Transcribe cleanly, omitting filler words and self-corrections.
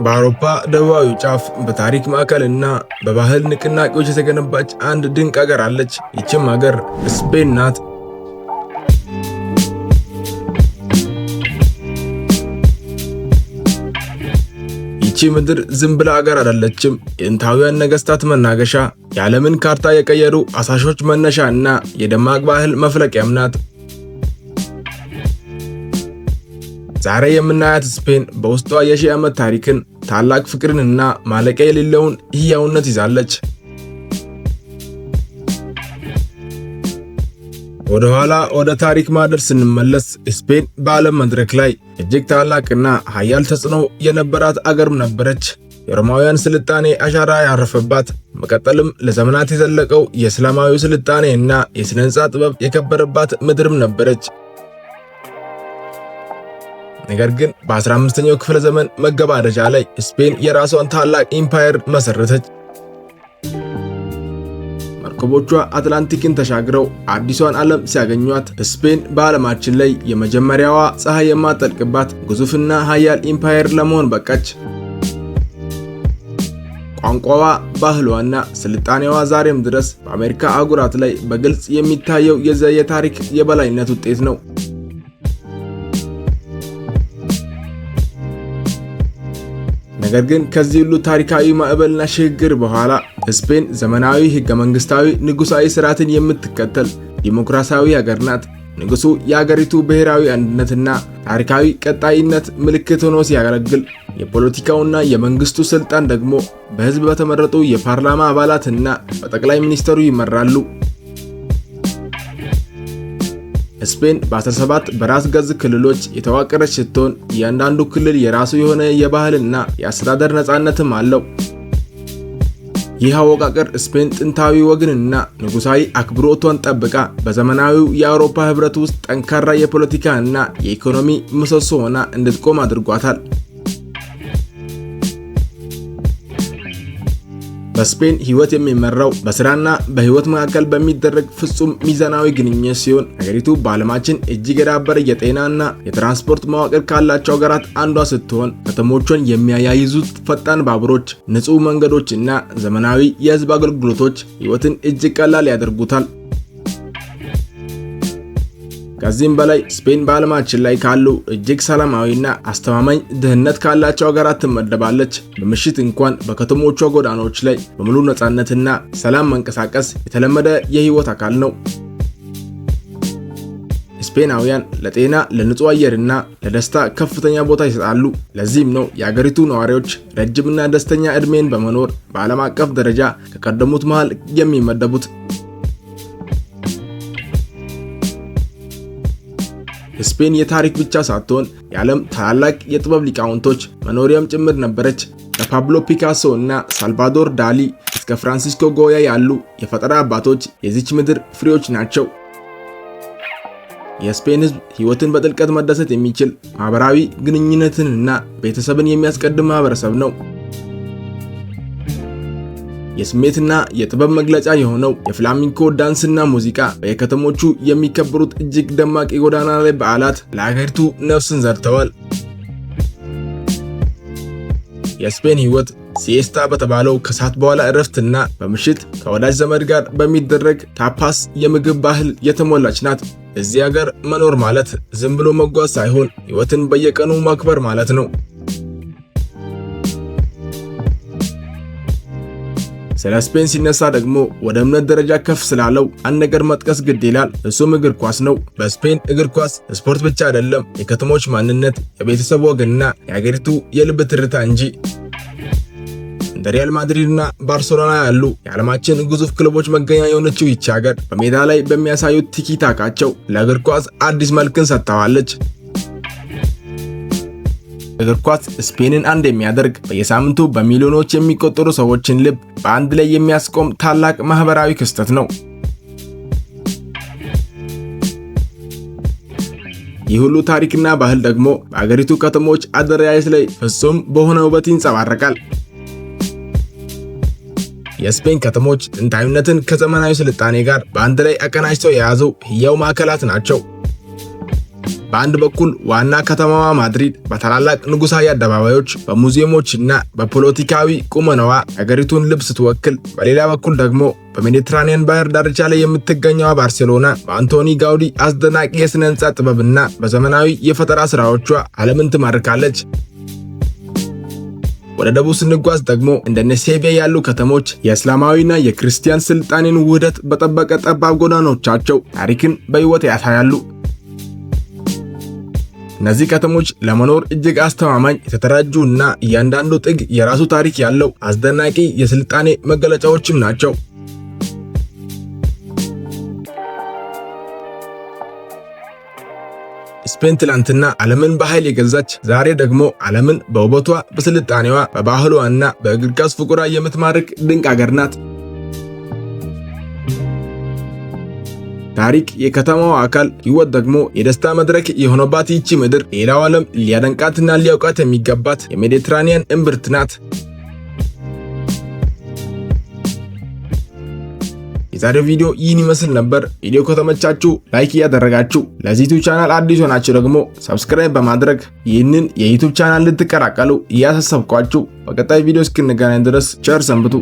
በአውሮፓ ደቡባዊ ጫፍ በታሪክ ማዕከልና በባህል ንቅናቄዎች የተገነባች አንድ ድንቅ ሀገር አለች። ይህችም ሀገር ስፔን ናት። ይህች ምድር ዝም ብላ ሀገር አይደለችም። የጥንታውያን ነገስታት መናገሻ፣ የዓለምን ካርታ የቀየሩ አሳሾች መነሻ እና የደማቅ ባህል መፍለቂያም ናት። ዛሬ የምናያት ስፔን በውስጧ የሺህ ዓመት ታሪክን፣ ታላቅ ፍቅርንና ማለቂያ የሌለውን ሕያውነት ይዛለች። ወደ ኋላ ወደ ታሪክ ማደር ስንመለስ ስፔን በዓለም መድረክ ላይ እጅግ ታላቅና ኃያል ተጽዕኖ የነበራት አገርም ነበረች። የሮማውያን ስልጣኔ አሻራ ያረፈባት፣ መቀጠልም ለዘመናት የዘለቀው የእስላማዊ ስልጣኔ እና የሥነ ሕንፃ ጥበብ የከበረባት ምድርም ነበረች። ነገር ግን በ15ኛው ክፍለ ዘመን መገባደጃ ላይ ስፔን የራሷን ታላቅ ኢምፓየር መሰረተች። መርከቦቿ አትላንቲክን ተሻግረው አዲሷን ዓለም ሲያገኟት ስፔን በዓለማችን ላይ የመጀመሪያዋ ፀሐይ የማትጠልቅባት ግዙፍና ኃያል ኢምፓየር ለመሆን በቃች። ቋንቋዋ፣ ባህሏና ስልጣኔዋ ዛሬም ድረስ በአሜሪካ አህጉራት ላይ በግልጽ የሚታየው የዚያ የታሪክ የበላይነት ውጤት ነው። ነገር ግን ከዚህ ሁሉ ታሪካዊ ማዕበልና ሽግግር በኋላ ስፔን ዘመናዊ ሕገ መንግስታዊ ንጉሳዊ ስርዓትን የምትከተል ዲሞክራሲያዊ ሀገር ናት። ንጉሱ የሀገሪቱ ብሔራዊ አንድነትና ታሪካዊ ቀጣይነት ምልክት ሆኖ ሲያገለግል፣ የፖለቲካውና የመንግስቱ ስልጣን ደግሞ በህዝብ በተመረጡ የፓርላማ አባላትና በጠቅላይ ሚኒስትሩ ይመራሉ። ስፔን በ17 በራስ ገዝ ክልሎች የተዋቀረች ስትሆን እያንዳንዱ ክልል የራሱ የሆነ የባህልና የአስተዳደር ነፃነትም አለው። ይህ አወቃቀር ስፔን ጥንታዊ ወግንና ንጉሳዊ አክብሮቷን ጠብቃ በዘመናዊው የአውሮፓ ህብረት ውስጥ ጠንካራ የፖለቲካ እና የኢኮኖሚ ምሰሶ ሆና እንድትቆም አድርጓታል። በስፔን ህይወት የሚመራው በስራና በህይወት መካከል በሚደረግ ፍጹም ሚዛናዊ ግንኙነት ሲሆን ሀገሪቱ በዓለማችን እጅግ የዳበረ የጤናና የትራንስፖርት መዋቅር ካላቸው ሀገራት አንዷ ስትሆን ከተሞቿን የሚያያይዙት ፈጣን ባቡሮች፣ ንጹህ መንገዶች እና ዘመናዊ የህዝብ አገልግሎቶች ህይወትን እጅግ ቀላል ያደርጉታል። ከዚህም በላይ ስፔን በዓለማችን ላይ ካሉ እጅግ ሰላማዊና አስተማማኝ ደህንነት ካላቸው ሀገራት ትመደባለች። በምሽት እንኳን በከተሞቿ ጎዳናዎች ላይ በሙሉ ነፃነትና ሰላም መንቀሳቀስ የተለመደ የህይወት አካል ነው። ስፔናውያን ለጤና፣ ለንጹህ አየርና ለደስታ ከፍተኛ ቦታ ይሰጣሉ። ለዚህም ነው የሀገሪቱ ነዋሪዎች ረጅምና ደስተኛ ዕድሜን በመኖር በዓለም አቀፍ ደረጃ ከቀደሙት መሃል የሚመደቡት። ስፔን የታሪክ ብቻ ሳትሆን የዓለም ታላላቅ የጥበብ ሊቃውንቶች መኖሪያም ጭምር ነበረች። ከፓብሎ ፒካሶ እና ሳልቫዶር ዳሊ እስከ ፍራንሲስኮ ጎያ ያሉ የፈጠራ አባቶች የዚች ምድር ፍሬዎች ናቸው። የስፔን ህዝብ ህይወትን በጥልቀት መደሰት የሚችል ማህበራዊ ግንኙነትንና ቤተሰብን የሚያስቀድም ማህበረሰብ ነው። የስሜትና የጥበብ መግለጫ የሆነው የፍላሚንኮ ዳንስና ሙዚቃ በየከተሞቹ የሚከበሩት እጅግ ደማቅ የጎዳና ላይ በዓላት ለሀገሪቱ ነፍስን ዘርተዋል። የስፔን ህይወት ሲኤስታ በተባለው ከሰዓት በኋላ እረፍትና በምሽት ከወዳጅ ዘመድ ጋር በሚደረግ ታፓስ የምግብ ባህል የተሞላች ናት። እዚህ ሀገር መኖር ማለት ዝም ብሎ መጓዝ ሳይሆን ህይወትን በየቀኑ ማክበር ማለት ነው። ስለ ስፔን ሲነሳ ደግሞ ወደ እምነት ደረጃ ከፍ ስላለው አንድ ነገር መጥቀስ ግድ ይላል። እሱም እግር ኳስ ነው። በስፔን እግር ኳስ ስፖርት ብቻ አይደለም፣ የከተሞች ማንነት፣ የቤተሰብ ወግና የሀገሪቱ የልብ ትርታ እንጂ። እንደ ሪያል ማድሪድና ባርሴሎና ያሉ የዓለማችን ግዙፍ ክለቦች መገኛ የሆነችው ይቺ ሀገር በሜዳ ላይ በሚያሳዩት ቲኪታካቸው ለእግር ኳስ አዲስ መልክን ሰጥተዋለች። እግር ኳስ ስፔንን አንድ የሚያደርግ፣ በየሳምንቱ በሚሊዮኖች የሚቆጠሩ ሰዎችን ልብ በአንድ ላይ የሚያስቆም ታላቅ ማህበራዊ ክስተት ነው። ይህ ሁሉ ታሪክና ባህል ደግሞ በአገሪቱ ከተሞች አደረጃጀት ላይ ፍጹም በሆነ ውበት ይንጸባረቃል። የስፔን ከተሞች ጥንታዊነትን ከዘመናዊ ስልጣኔ ጋር በአንድ ላይ አቀናጅተው የያዙ ሕያው ማዕከላት ናቸው። በአንድ በኩል ዋና ከተማዋ ማድሪድ በታላላቅ ንጉሳዊ አደባባዮች፣ በሙዚየሞችና በፖለቲካዊ ቁመናዋ ሀገሪቱን ልብ ስትወክል፣ በሌላ በኩል ደግሞ በሜዲትራኒያን ባህር ዳርቻ ላይ የምትገኘው ባርሴሎና በአንቶኒ ጋውዲ አስደናቂ የሥነ ሕንፃ ጥበብና በዘመናዊ የፈጠራ ሥራዎቿ ዓለምን ትማርካለች። ወደ ደቡብ ስንጓዝ ደግሞ እንደነ ሴቪያ ያሉ ከተሞች የእስላማዊና የክርስቲያን ስልጣኔን ውህደት በጠበቀ ጠባብ ጎዳናዎቻቸው ታሪክን በሕይወት ያሳያሉ። እነዚህ ከተሞች ለመኖር እጅግ አስተማማኝ፣ የተደራጁ እና እያንዳንዱ ጥግ የራሱ ታሪክ ያለው አስደናቂ የስልጣኔ መገለጫዎችም ናቸው። ስፔን ትላንትና ዓለምን በኃይል የገዛች፣ ዛሬ ደግሞ ዓለምን በውበቷ፣ በስልጣኔዋ፣ በባህሏ እና በእግር ኳስ ፍቅሯ የምትማርክ ድንቅ አገር ናት። ታሪክ የከተማዋ አካል፣ ሕይወት ደግሞ የደስታ መድረክ የሆነባት ይቺ ምድር ሌላው ዓለም ሊያደንቃትና ሊያውቃት የሚገባት የሜዲትራኒያን እምብርት ናት። የዛሬው ቪዲዮ ይህን ይመስል ነበር። ቪዲዮ ከተመቻችሁ ላይክ እያደረጋችሁ ለዚህ ዩቲዩብ ቻናል አዲስ ሆናችሁ ደግሞ ሰብስክራይብ በማድረግ ይህንን የዩቲዩብ ቻናል ልትቀላቀሉ እያሳሰብኳችሁ በቀጣይ ቪዲዮ እስክንገናኝ ድረስ ቸር ሰንብቱ።